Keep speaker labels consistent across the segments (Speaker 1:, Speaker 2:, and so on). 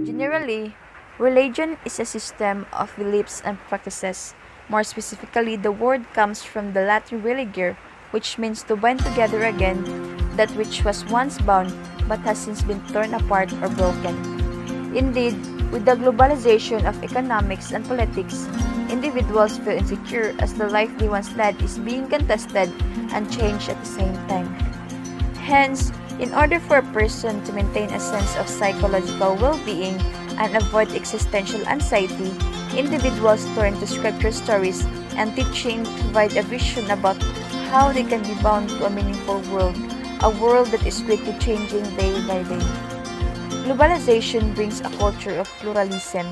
Speaker 1: Generally, religion is a system of beliefs and practices. More specifically, the word comes from the Latin religare, which means to bind together again that which was once bound but has since been torn apart or broken. Indeed, with the globalization of economics and politics, individuals feel insecure as the life they once led is being contested and changed at the same time. Hence, in order for a person to maintain a sense of psychological well-being and avoid existential anxiety, individuals turn to scripture stories and teaching to provide a vision about how they can be bound to a meaningful world, a world that is quickly changing day by day. Globalization brings a culture of pluralism,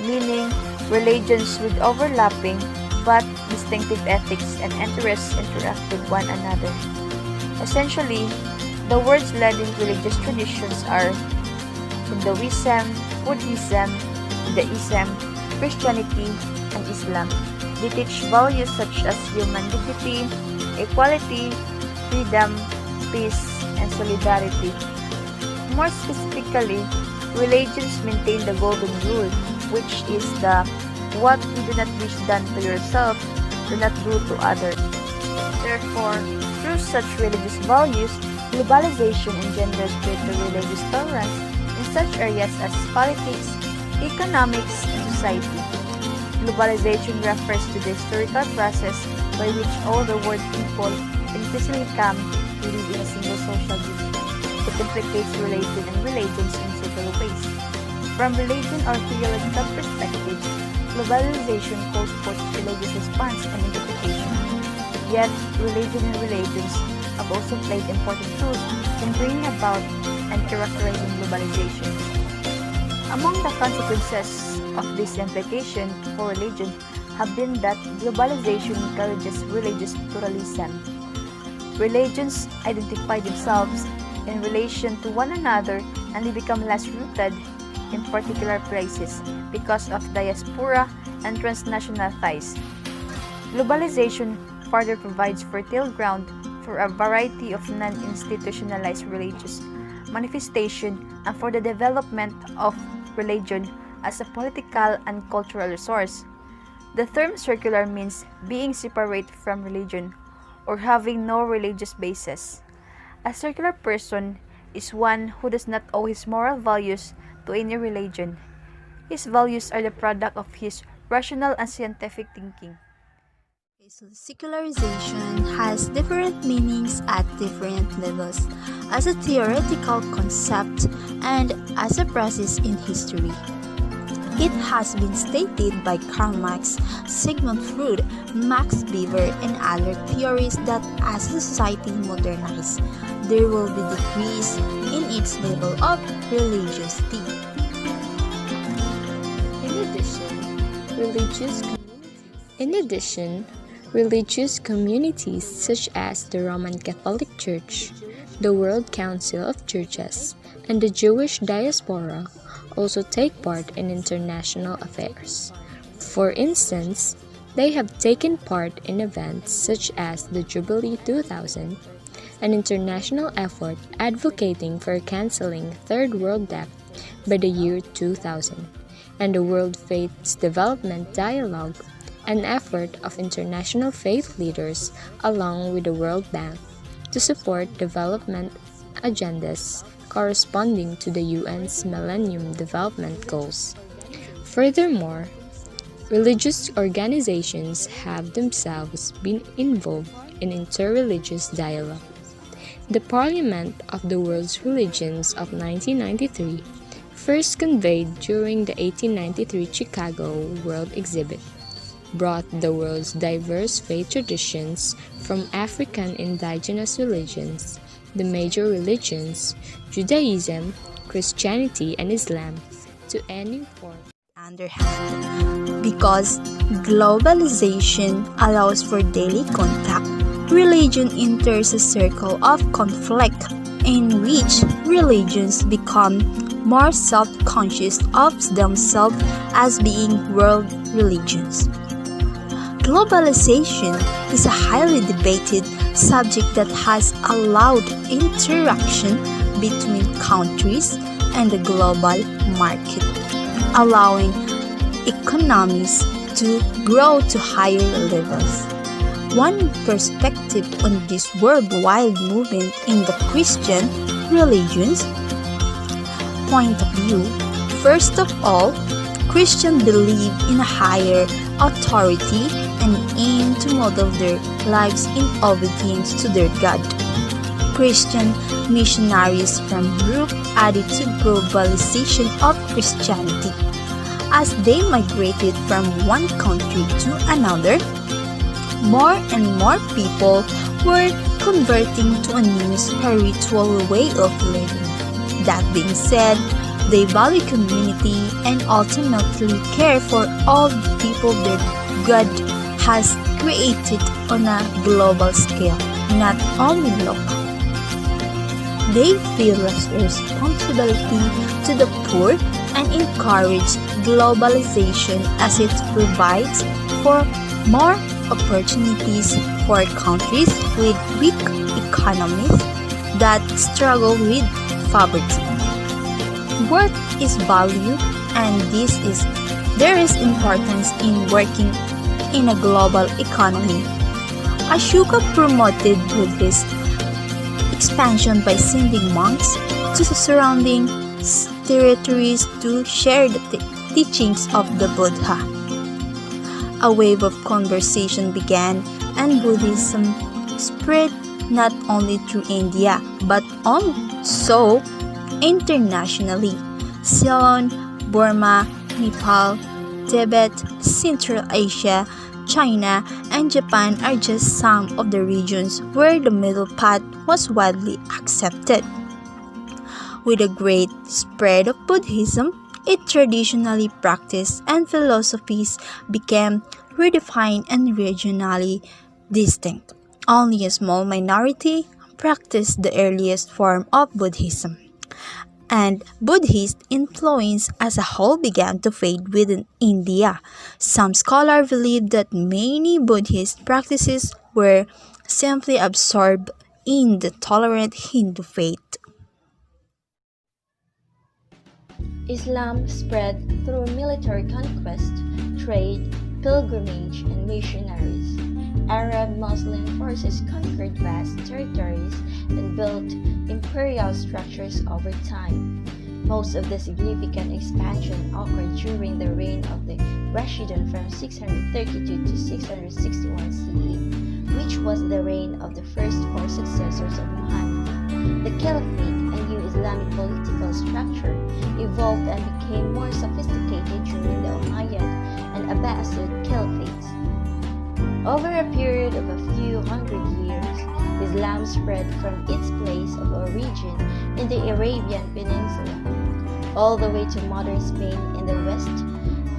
Speaker 1: meaning religions with overlapping but distinctive ethics and interests interact with one another. Essentially, the words led in religious traditions are Hinduism, Buddhism, Judaism, Christianity, and Islam. They teach values such as human dignity, equality, freedom, peace, and solidarity. More specifically, religions maintain the golden rule, which is the what you do not wish done to yourself, do not do to others. Therefore, through such religious values, globalization engenders greater religious tolerance in such areas as politics, economics, and society. Globalization refers to the historical process by which all the world people increasingly come to live in a single social group. It implicates religion and religions in several ways. From religion or theological perspective, globalization calls for religious response and interpretation. Yet, religion and religions have also played important roles in bringing about and characterizing globalization. Among the consequences of this implication for religion have been that globalization encourages religious pluralism. Religions identify themselves in relation to one another and they become less rooted in particular places because of diaspora and transnational ties. Globalization further provides fertile ground for a variety of non-institutionalized religious manifestation and for the development of religion as a political and cultural resource. The term secular means being separate from religion or having no religious basis. A secular person is one who does not owe his moral values to any religion. His values are the product of his rational and scientific thinking.
Speaker 2: Okay, so secularization has different meanings at different levels as a theoretical concept and as a process in history. It has been stated by Karl Marx, Sigmund Freud, Max Weber, and other theorists that as the society modernizes, there will be decrease in its level of religiosity.
Speaker 3: In addition, religious communities such as the Roman Catholic Church, the World Council of Churches, and the Jewish diaspora also take part in international affairs. For instance, they have taken part in events such as the Jubilee 2000, an international effort advocating for canceling Third World debt by the year 2000, and the World Faith's Development Dialogue, an effort of international faith leaders along with the World Bank to support development agendas corresponding to the UN's Millennium Development Goals. Furthermore, religious organizations have themselves been involved in interreligious dialogue. The Parliament of the World's Religions of 1993, first conveyed during the 1893 Chicago World Exhibit, brought the world's diverse faith traditions from African indigenous religions, the major religions, Judaism, Christianity, and Islam, to any form.
Speaker 2: Underhand, Because globalization allows for daily contact, religion enters a circle of conflict in which religions become more self-conscious of themselves as being world religions. Globalization is a highly debated subject that has allowed interaction between countries and the global market, allowing economies to grow to higher levels. One perspective on this worldwide movement in the Christian religions point of view, first of all, Christians believe in a higher authority and aim to model their lives in obedience to their God. Christian missionaries from Europe added to globalization of Christianity. As they migrated from one country to another, more and more people were converting to a new spiritual way of living. That being said, they value community and ultimately care for all the people that God has created on a global scale, not only local. They feel responsibility to the poor and encourage globalization as it provides for more opportunities for countries with weak economies that struggle with poverty. Work is value, and there is importance in working in a global economy. Ashoka promoted Buddhist expansion by sending monks to the surrounding territories to share the teachings of the Buddha. A wave of conversation began, and Buddhism spread not only through India but also internationally. Ceylon, Burma, Nepal, Tibet, Central Asia, China, and Japan are just some of the regions where the middle path was widely accepted. With a great spread of Buddhism, its traditionally practiced and philosophies became redefined and regionally distinct. Only a small minority practiced the earliest form of Buddhism, and Buddhist influence as a whole began to fade within India. Some scholars believe that many Buddhist practices were simply absorbed in the tolerant Hindu faith.
Speaker 4: Islam spread through military conquest, trade, pilgrimage, and missionaries. Arab Muslim forces conquered vast territories and built imperial structures over time. Most of the significant expansion occurred during the reign of the Rashidun from 632 to 661 CE, which was the reign of the first four successors of Muhammad. The Caliphate, a new Islamic political structure, evolved and became more sophisticated during the Umayyad and Abbasid Caliphates. Over a period of a few hundred years, Islam spread from its place of origin in the Arabian Peninsula, all the way to modern Spain in the west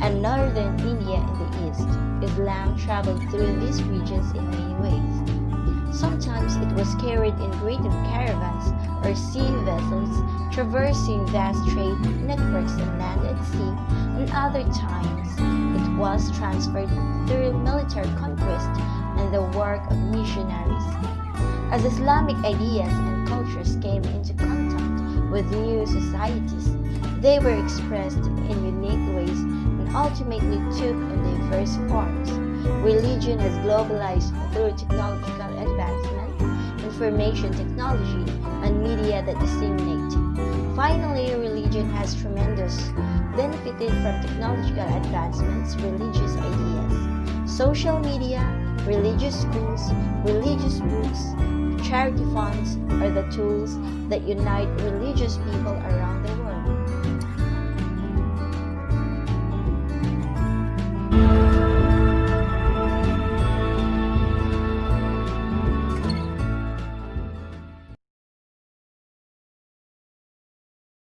Speaker 4: and northern India in the east. Islam traveled through these regions in many ways. Sometimes it was carried in great caravans or sea vessels, traversing vast trade networks on land and sea, and other times it was transferred through military conquest and the work of missionaries. As Islamic ideas and cultures came into contact with new societies, they were expressed in unique ways and ultimately took on diverse forms. Religion has globalized through technological advancement, information technology, and media that disseminate. Finally, religion has benefited from technological advancements, religious ideas, social media, religious schools, religious books, charity funds are the tools that unite religious people around the world.